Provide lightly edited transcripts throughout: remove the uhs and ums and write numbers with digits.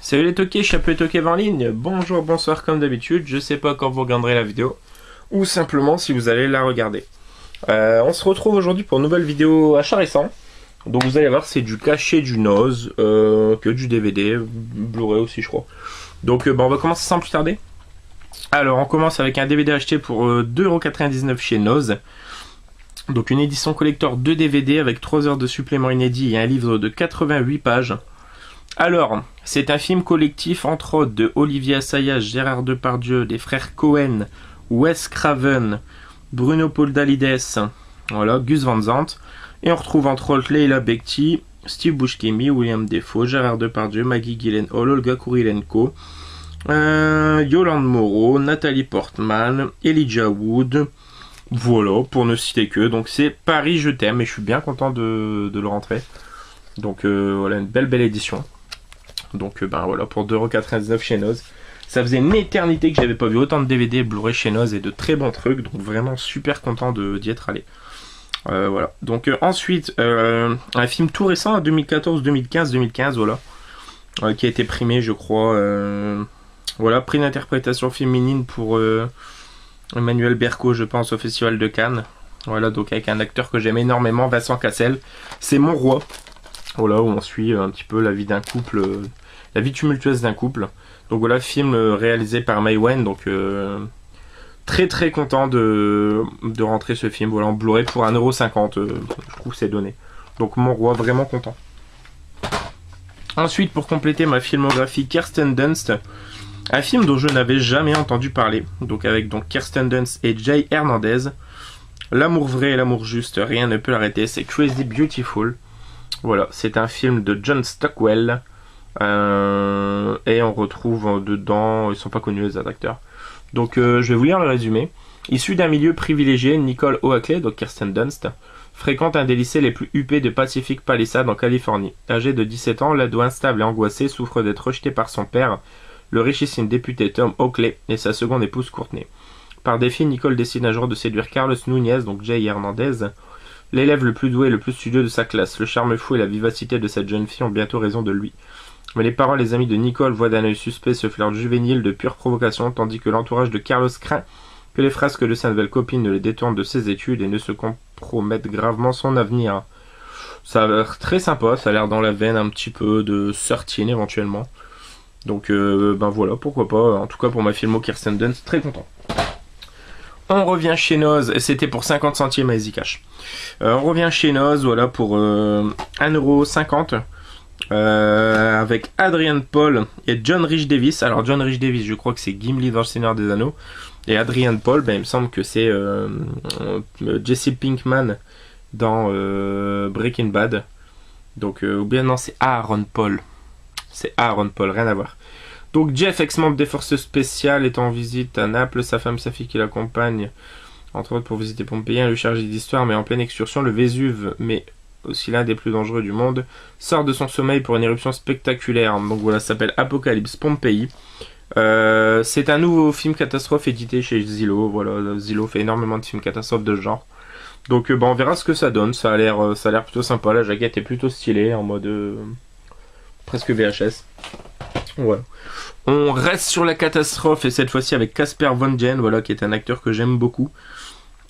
Salut les toqués, je suis Appelé Tokev en ligne. Bonjour, bonsoir comme d'habitude. Je sais pas quand vous regarderez la vidéo ou simplement si vous allez la regarder. On se retrouve aujourd'hui pour une nouvelle vidéo achat récent. Donc vous allez voir, c'est du cachet du Noz, que du DVD, Blu-ray aussi je crois. Donc on va commencer sans plus tarder. Alors on commence avec un DVD acheté pour 2,99€ chez Noz. Donc une édition collector de DVD avec 3 heures de supplément inédit et un livre de 88 pages. Alors, c'est un film collectif entre autres de Olivier Assayas, Gérard Depardieu, des frères Cohen, Wes Craven, Bruno Poldalides, voilà, Gus Van Sant. Et on retrouve entre autres Leila Bekti, Steve Buscemi, William Dafoe, Gérard Depardieu, Maggie Gyllenhaal, Olga Kurilenko, Yolande Moreau, Nathalie Portman, Elijah Wood. Voilà, pour ne citer que. Donc c'est Paris, je t'aime et je suis bien content de le rentrer. Donc voilà, une belle édition. Donc voilà, pour 2,99€ chez Noz. Ça faisait une éternité que j'avais pas vu autant de DVD Blu-ray chez Noz et de très bons trucs. Donc vraiment super content d'y être allé. Voilà. Donc ensuite, un film tout récent, 2014, 2015, voilà. Qui a été primé, je crois. Voilà, prix d'interprétation féminine pour Emmanuel Berco, je pense, au Festival de Cannes. Voilà, donc avec un acteur que j'aime énormément, Vincent Cassel. C'est Mon Roi. Voilà, où on suit un petit peu la vie d'un couple, la vie tumultueuse d'un couple. Donc voilà, film réalisé par Mai Wen, donc très content de rentrer ce film. Voilà, en Blu-ray pour 1,50€, je trouve que c'est donné. Donc Mon Roi, vraiment content. Ensuite, pour compléter ma filmographie, Kirsten Dunst, un film dont je n'avais jamais entendu parler. Donc avec Kirsten Dunst et Jay Hernandez. L'amour vrai et l'amour juste, rien ne peut l'arrêter, c'est Crazy Beautiful. Voilà, c'est un film de John Stockwell. Et on retrouve dedans, ils sont pas connus les acteurs. Donc je vais vous lire le résumé. Issue d'un milieu privilégié, Nicole Oakley, donc Kirsten Dunst, fréquente un des lycées les plus huppés de Pacific Palisades en Californie. Âgée de 17 ans, l'ado instable et angoissée souffre d'être rejetée par son père, le richissime député Tom Oakley, et sa seconde épouse Courtney. Par défi, Nicole décide un jour de séduire Carlos Nunez, donc Jay Hernandez, l'élève le plus doué et le plus studieux de sa classe. Le charme fou et la vivacité de cette jeune fille ont bientôt raison de lui. Mais les parents et les amis de Nicole voient d'un œil suspect ce flirt juvénile de pure provocation, tandis que l'entourage de Carlos craint que les frasques de sa nouvelle copine ne les détournent de ses études et ne se compromettent gravement son avenir. Ça a l'air très sympa, ça a l'air dans la veine un petit peu de 13 éventuellement. Donc voilà, pourquoi pas. En tout cas pour ma filmo Kirsten Dunst, très content. On revient chez Noz, c'était pour 50 centimes à Easy Cash. On revient chez Noz, voilà, pour 1,50€. Avec Adrian Paul et John Rhys Davies. Alors John Rhys Davies, je crois que c'est Gimli dans le Seigneur des Anneaux. Et Adrian Paul, il me semble que c'est Jesse Pinkman dans Breaking Bad. Donc, ou bien non, c'est Aaron Paul. C'est Aaron Paul, rien à voir. Donc Jeff, ex-membre des forces spéciales, est en visite à Naples. Sa femme, sa fille qui l'accompagne, entre autres pour visiter Pompéi, le chargé d'histoire, mais en pleine excursion, le Vésuve, mais aussi l'un des plus dangereux du monde, sort de son sommeil pour une éruption spectaculaire. Donc voilà, ça s'appelle Apocalypse Pompéi. C'est un nouveau film catastrophe édité chez Zillow. Voilà, Zillow fait énormément de films catastrophes de ce genre. Donc on verra ce que ça donne. Ça a l'air plutôt sympa. La jaquette est plutôt stylée, en mode presque VHS. Voilà. On reste sur la catastrophe et cette fois-ci avec Casper Van Dien, voilà, qui est un acteur que j'aime beaucoup.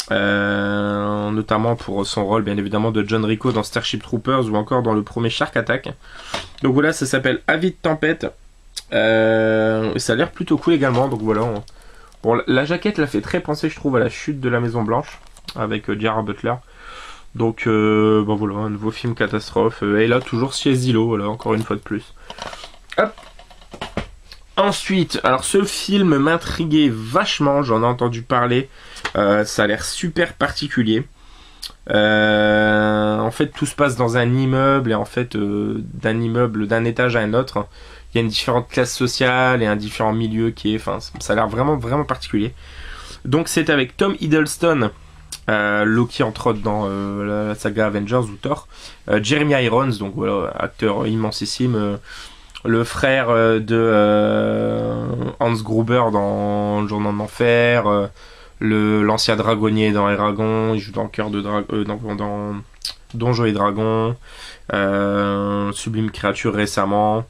Notamment pour son rôle bien évidemment de John Rico dans Starship Troopers ou encore dans le premier Shark Attack. Donc voilà, ça s'appelle Avide Tempête. Ça a l'air plutôt cool également. Donc voilà, bon, la jaquette la fait très penser, je trouve, à la chute de la Maison Blanche avec Gerard Butler. Donc voilà, un nouveau film catastrophe. Et là toujours chez Zillow, voilà, encore une fois de plus. Hop. Ensuite, alors ce film m'intriguait vachement, j'en ai entendu parler, ça a l'air super particulier. En fait, tout se passe dans un immeuble et en fait, d'un immeuble, d'un étage à un autre, il y a une différente classe sociale et un différent milieu qui est, enfin, ça a l'air vraiment particulier. Donc c'est avec Tom Hiddleston, Loki entre autres dans la saga Avengers ou Thor, Jeremy Irons, donc voilà, acteur immensissime. Le frère de Hans Gruber dans Le Journal d'Enfer, l'ancien dragonnier dans Eragon, il joue dans Cœur de Dragon, dans Donjons et Dragons, Sublime Créature récemment.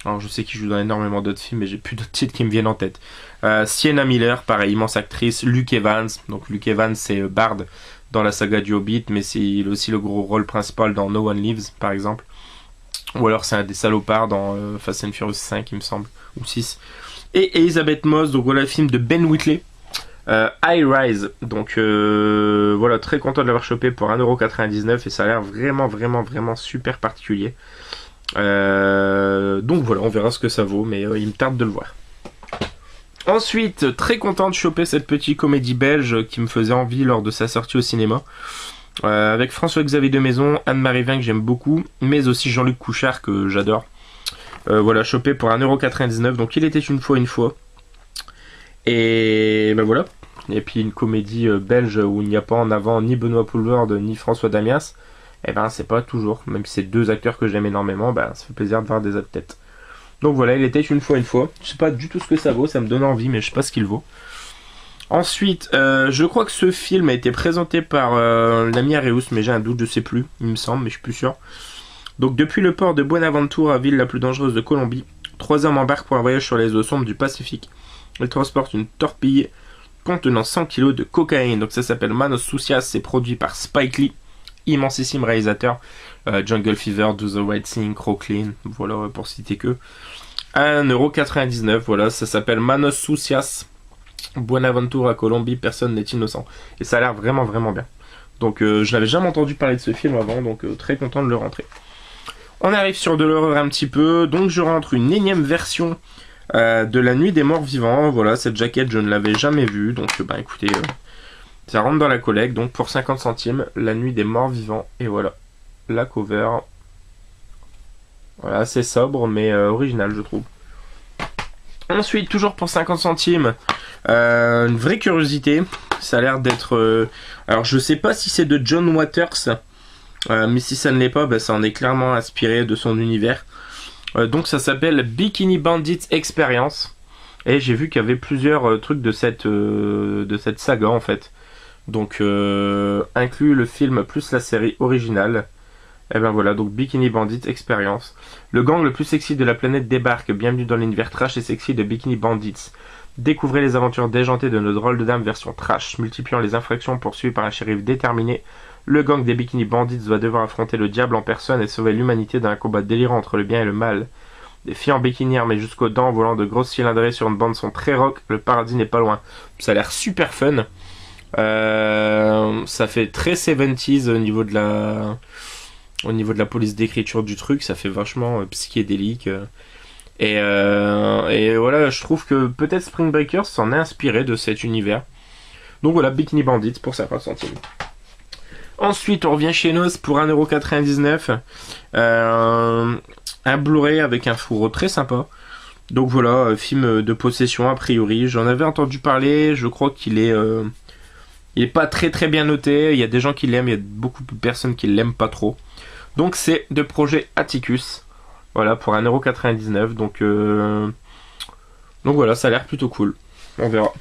Alors je sais qu'il joue dans énormément d'autres films, mais j'ai plus d'autres titres qui me viennent en tête. Sienna Miller, pareil, immense actrice. Luke Evans, donc Luke Evans c'est Bard dans la saga du Hobbit, mais il a aussi le gros rôle principal dans No One Lives, par exemple. Ou alors c'est un des salopards dans Fast and Furious 5, il me semble, ou 6. Et Elisabeth Moss, donc voilà le film de Ben Wheatley, High Rise. Donc voilà, très content de l'avoir chopé pour 1,99€ et ça a l'air vraiment super particulier. Donc voilà, on verra ce que ça vaut, mais il me tarde de le voir. Ensuite, très content de choper cette petite comédie belge qui me faisait envie lors de sa sortie au cinéma. Avec François-Xavier de Maison, Anne-Marie Vin que j'aime beaucoup, mais aussi Jean-Luc Couchard que j'adore. Voilà, chopé pour 1,99€, donc il était une fois. Et ben voilà. Et puis une comédie belge où il n'y a pas en avant ni Benoît Poelvoorde ni François Damiens. Et ben c'est pas toujours, même si c'est deux acteurs que j'aime énormément, ben ça fait plaisir de voir des autres têtes. Donc voilà, il était une fois. Je sais pas du tout ce que ça vaut, ça me donne envie, mais je sais pas ce qu'il vaut. Ensuite, je crois que ce film a été présenté par l'ami Areus, mais j'ai un doute, je sais plus, il me semble, mais je suis plus sûr. Donc depuis le port de Buenaventura, ville la plus dangereuse de Colombie, 3 hommes embarquent pour un voyage sur les eaux sombres du Pacifique. Ils transportent une torpille contenant 100 kg de cocaïne. Donc ça s'appelle Manos Sucias, c'est produit par Spike Lee, immensissime réalisateur. Jungle Fever, Do the Right Thing, Crocklin, voilà pour citer que. 1,99€, voilà, ça s'appelle Manos Sucias, Buenaventura, Colombie, personne n'est innocent. Et ça a l'air vraiment bien. Donc je n'avais jamais entendu parler de ce film avant, donc très content de le rentrer. On arrive sur de l'horreur un petit peu, donc je rentre une énième version de La Nuit des Morts Vivants. Voilà, cette jaquette je ne l'avais jamais vue, donc écoutez, ça rentre dans la collecte, donc pour 50 centimes, La Nuit des Morts Vivants, et voilà, la cover. Voilà, assez sobre, mais original je trouve. Ensuite, toujours pour 50 centimes, une vraie curiosité, ça a l'air d'être... alors je sais pas si c'est de John Waters, mais si ça ne l'est pas, ça en est clairement inspiré de son univers. Donc ça s'appelle Bikini Bandits Experience. Et j'ai vu qu'il y avait plusieurs trucs de cette saga en fait. Donc inclut le film plus la série originale. Et ben voilà, donc Bikini Bandits Experience. Le gang le plus sexy de la planète débarque. Bienvenue dans l'univers trash et sexy de Bikini Bandits. Découvrez les aventures déjantées de nos drôles de dames version trash. Multipliant les infractions poursuivies par un shérif déterminé, le gang des Bikini Bandits va devoir affronter le diable en personne et sauver l'humanité d'un combat délirant entre le bien et le mal. Des filles en bikini armées jusqu'aux dents, volant de grosses cylindrées sur une bande son très rock, le paradis n'est pas loin. Ça a l'air super fun. Ça fait très 70s au niveau de la police d'écriture du truc, ça fait vachement psychédélique. Et voilà, je trouve que peut-être Spring Breakers s'en est inspiré de cet univers. Donc voilà, Bikini Bandits pour 50 centimes. Ensuite, on revient chez Nos pour 1,99€. Un Blu-ray avec un fourreau très sympa. Donc voilà, film de possession a priori. J'en avais entendu parler, je crois qu'il est... il est pas très bien noté. Il y a des gens qui l'aiment, il y a beaucoup de personnes qui l'aiment pas trop. Donc c'est de Projet Atticus. Voilà, pour 1,99€. Donc voilà, ça a l'air plutôt cool. On verra.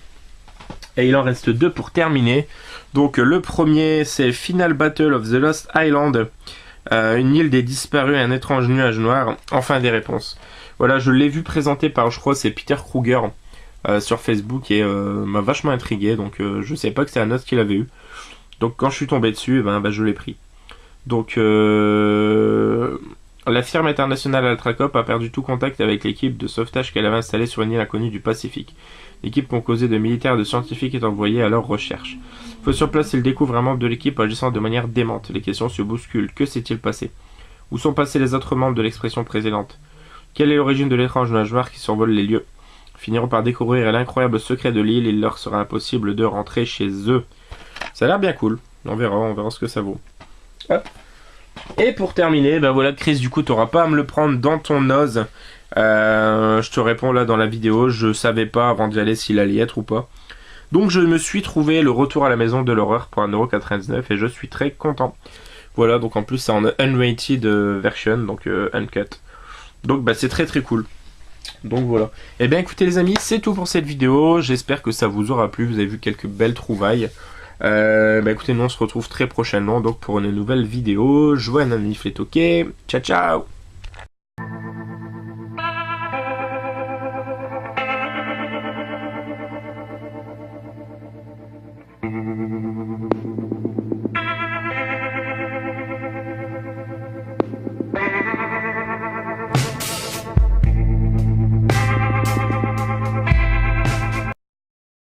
Et il en reste 2 pour terminer. Donc le premier, c'est Final Battle of the Lost Island. Une île des disparus et un étrange nuage noir. Enfin des réponses. Voilà, je l'ai vu présenté par, je crois, c'est Peter Kruger sur Facebook et m'a vachement intrigué. Donc je sais pas que c'est un autre qui l'avait eu. Donc quand je suis tombé dessus, je l'ai pris. Donc la firme internationale Altracop a perdu tout contact avec l'équipe de sauvetage qu'elle avait installée sur une île inconnue du Pacifique. L'équipe composée de militaires et de scientifiques est envoyée à leur recherche. Faut sur place, ils découvrent un membre de l'équipe agissant de manière démente. Les questions se bousculent. Que s'est-il passé? Où sont passés les autres membres de l'expression précédente? Quelle est l'origine de l'étrange nuage noir qui survole les lieux? Finiront par découvrir l'incroyable secret de l'île. Il leur sera impossible de rentrer chez eux. Ça a l'air bien cool. On verra ce que ça vaut. Hop. Et pour terminer, voilà, Chris, du coup, t'auras pas à me le prendre dans ton nose. Je te réponds là dans la vidéo. Je savais pas avant d'y aller s'il allait être ou pas. Donc je me suis trouvé le retour à la maison de l'horreur pour 1,99€ et je suis très content. Voilà, donc en plus c'est en unrated version, donc uncut. Donc c'est très cool. Donc voilà. Et bien écoutez les amis, c'est tout pour cette vidéo. J'espère que ça vous aura plu. Vous avez vu quelques belles trouvailles. Écoutez, nous on se retrouve très prochainement donc pour une nouvelle vidéo. Joyeux anniversaire, ok. Ciao ciao.